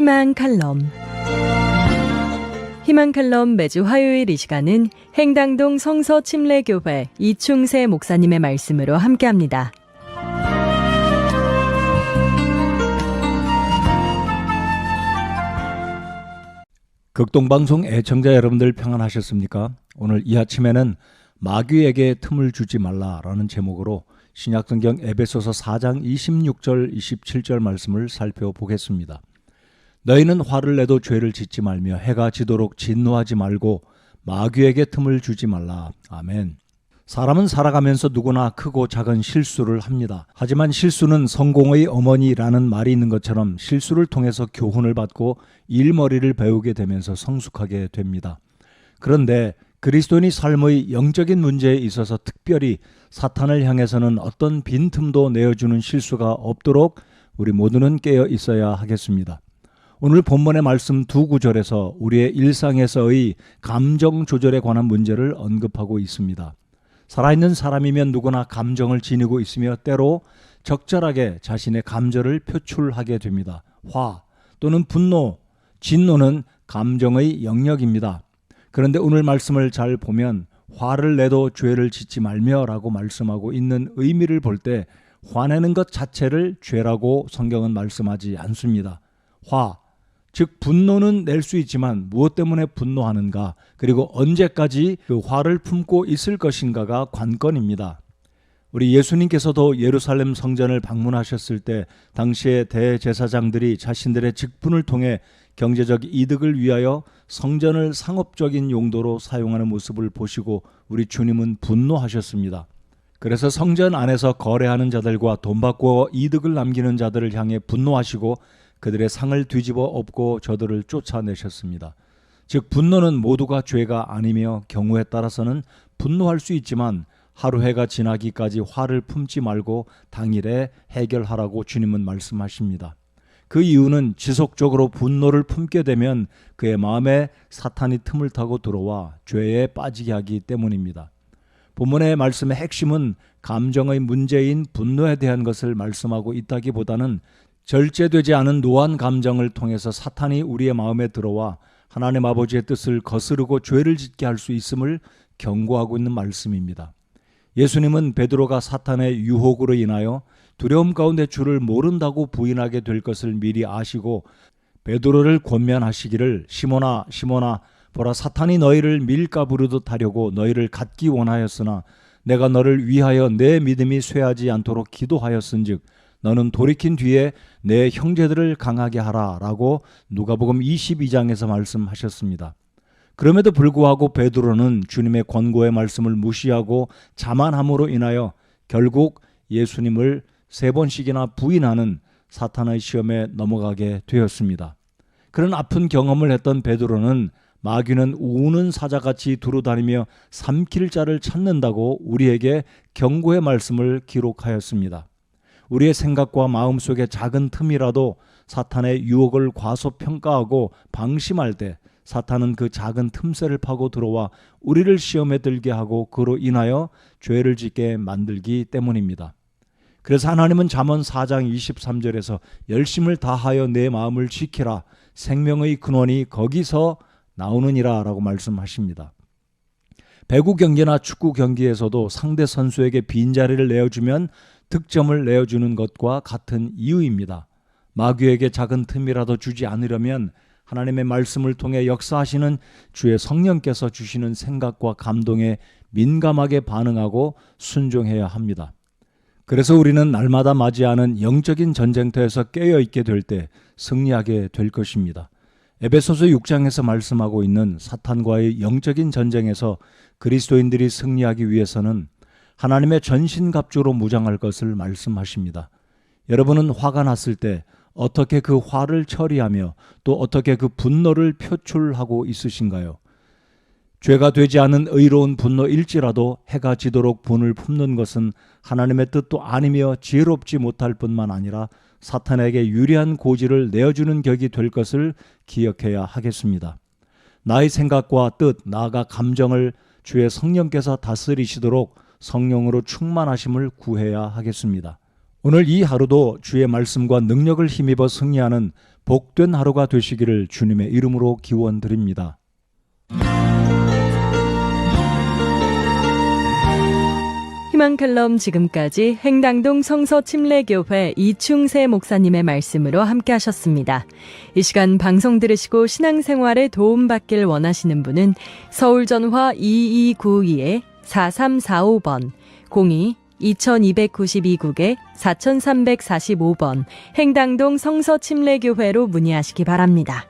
희망 칼럼. 희망 칼럼 매주 화요일 이 시간은 행당동 성서침례교회 이충세 목사님의 말씀으로 함께합니다. 극동방송 애청자 여러분들 평안하셨습니까? 오늘 이 아침에는 마귀에게 틈을 주지 말라라는 제목으로 신약성경 에베소서 4장 26절 27절 말씀을 살펴보겠습니다. 너희는 화를 내도 죄를 짓지 말며 해가 지도록 진노하지 말고 마귀에게 틈을 주지 말라. 아멘. 사람은 살아가면서 누구나 크고 작은 실수를 합니다. 하지만 실수는 성공의 어머니라는 말이 있는 것처럼 실수를 통해서 교훈을 받고 일머리를 배우게 되면서 성숙하게 됩니다. 그런데 그리스도인의 삶의 영적인 문제에 있어서 특별히 사탄을 향해서는 어떤 빈틈도 내어주는 실수가 없도록 우리 모두는 깨어 있어야 하겠습니다. 오늘 본문의 말씀 두 구절에서 우리의 일상에서의 감정 조절에 관한 문제를 언급하고 있습니다. 살아있는 사람이면 누구나 감정을 지니고 있으며 때로 적절하게 자신의 감정을 표출하게 됩니다. 화 또는 분노, 진노는 감정의 영역입니다. 그런데 오늘 말씀을 잘 보면 화를 내도 죄를 짓지 말며 라고 말씀하고 있는 의미를 볼 때 화내는 것 자체를 죄라고 성경은 말씀하지 않습니다. 화, 즉 분노는 낼 수 있지만 무엇 때문에 분노하는가, 그리고 언제까지 그 화를 품고 있을 것인가가 관건입니다. 우리 예수님께서도 예루살렘 성전을 방문하셨을 때 당시의 대제사장들이 자신들의 직분을 통해 경제적 이득을 위하여 성전을 상업적인 용도로 사용하는 모습을 보시고 우리 주님은 분노하셨습니다. 그래서 성전 안에서 거래하는 자들과 돈 받고 이득을 남기는 자들을 향해 분노하시고 그들의 상을 뒤집어 엎고 저들을 쫓아내셨습니다. 즉 분노는 모두가 죄가 아니며 경우에 따라서는 분노할 수 있지만 하루 해가 지나기까지 화를 품지 말고 당일에 해결하라고 주님은 말씀하십니다. 그 이유는 지속적으로 분노를 품게 되면 그의 마음에 사탄이 틈을 타고 들어와 죄에 빠지게 하기 때문입니다. 본문의 말씀의 핵심은 감정의 문제인 분노에 대한 것을 말씀하고 있다기보다는 절제되지 않은 노한 감정을 통해서 사탄이 우리의 마음에 들어와 하나님 아버지의 뜻을 거스르고 죄를 짓게 할 수 있음을 경고하고 있는 말씀입니다. 예수님은 베드로가 사탄의 유혹으로 인하여 두려움 가운데 주를 모른다고 부인하게 될 것을 미리 아시고 베드로를 권면하시기를 시몬아 시몬아 보라 사탄이 너희를 밀가부르듯 하려고 너희를 갖기 원하였으나 내가 너를 위하여 내 믿음이 쇠하지 않도록 기도하였은즉 너는 돌이킨 뒤에 내 형제들을 강하게 하라 라고 누가복음 22장에서 말씀하셨습니다. 그럼에도 불구하고 베드로는 주님의 권고의 말씀을 무시하고 자만함으로 인하여 결국 예수님을 3번씩이나 부인하는 사탄의 시험에 넘어가게 되었습니다. 그런 아픈 경험을 했던 베드로는 마귀는 우는 사자같이 두루다니며 삼킬 자를 찾는다고 우리에게 경고의 말씀을 기록하였습니다. 우리의 생각과 마음속의 작은 틈이라도 사탄의 유혹을 과소평가하고 방심할 때 사탄은 그 작은 틈새를 파고 들어와 우리를 시험에 들게 하고 그로 인하여 죄를 짓게 만들기 때문입니다. 그래서 하나님은 잠언 4장 23절에서 열심을 다하여 내 마음을 지키라 생명의 근원이 거기서 나오느니라 라고 말씀하십니다. 배구 경기나 축구 경기에서도 상대 선수에게 빈자리를 내어주면 득점을 내어주는 것과 같은 이유입니다. 마귀에게 작은 틈이라도 주지 않으려면 하나님의 말씀을 통해 역사하시는 주의 성령께서 주시는 생각과 감동에 민감하게 반응하고 순종해야 합니다. 그래서 우리는 날마다 맞이하는 영적인 전쟁터에서 깨어있게 될 때 승리하게 될 것입니다. 에베소서 6장에서 말씀하고 있는 사탄과의 영적인 전쟁에서 그리스도인들이 승리하기 위해서는 하나님의 전신갑주로 무장할 것을 말씀하십니다. 여러분은 화가 났을 때 어떻게 그 화를 처리하며 또 어떻게 그 분노를 표출하고 있으신가요? 죄가 되지 않은 의로운 분노일지라도 해가 지도록 분을 품는 것은 하나님의 뜻도 아니며 지혜롭지 못할 뿐만 아니라 사탄에게 유리한 고지를 내어주는 격이 될 것을 기억해야 하겠습니다. 나의 생각과 뜻, 나아가 감정을 주의 성령께서 다스리시도록 성령으로 충만하심을 구해야 하겠습니다. 오늘 이 하루도 주의 말씀과 능력을 힘입어 승리하는 복된 하루가 되시기를 주님의 이름으로 기원드립니다. 희망칼럼 지금까지 행당동 성서침례교회 이충세 목사님의 말씀으로 함께 하셨습니다. 이 시간 방송 들으시고 신앙생활에 도움받길 원하시는 분은 서울전화 2292-4345번 02-2292국에 4345번 행당동 성서침례교회로 문의하시기 바랍니다.